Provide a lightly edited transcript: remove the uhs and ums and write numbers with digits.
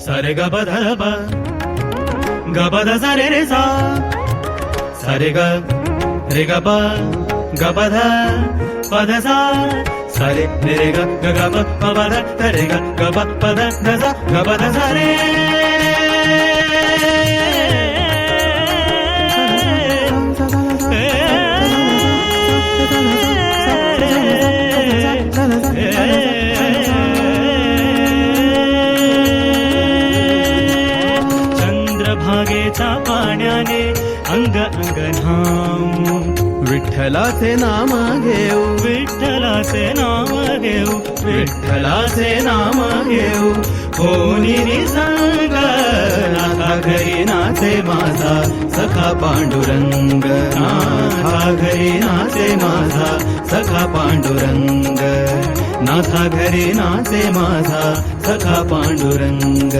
सरे ग प ध प ग प ध सा रे रे सा सरे ग रे ग प ग प ध प ध सा सरे रे रे ग ग ग प प प ध ध रे ग ग प प ध ध सा ग प ध सा रे चंद्रभागेच्या पाण्याने अंग अंग न्हाऊ विठ्ठलाचे नाम घेऊ विठ्ठलाचे नाम घेऊ विठ्ठलाचे नाम घेऊ होनी संग नाथा घरी नाचे माझा सखा पांडुरंग नाथा घरी नाचे माझा सखा पांडुरंग नाथा घरी नाचे माझा सखा पांडुरंग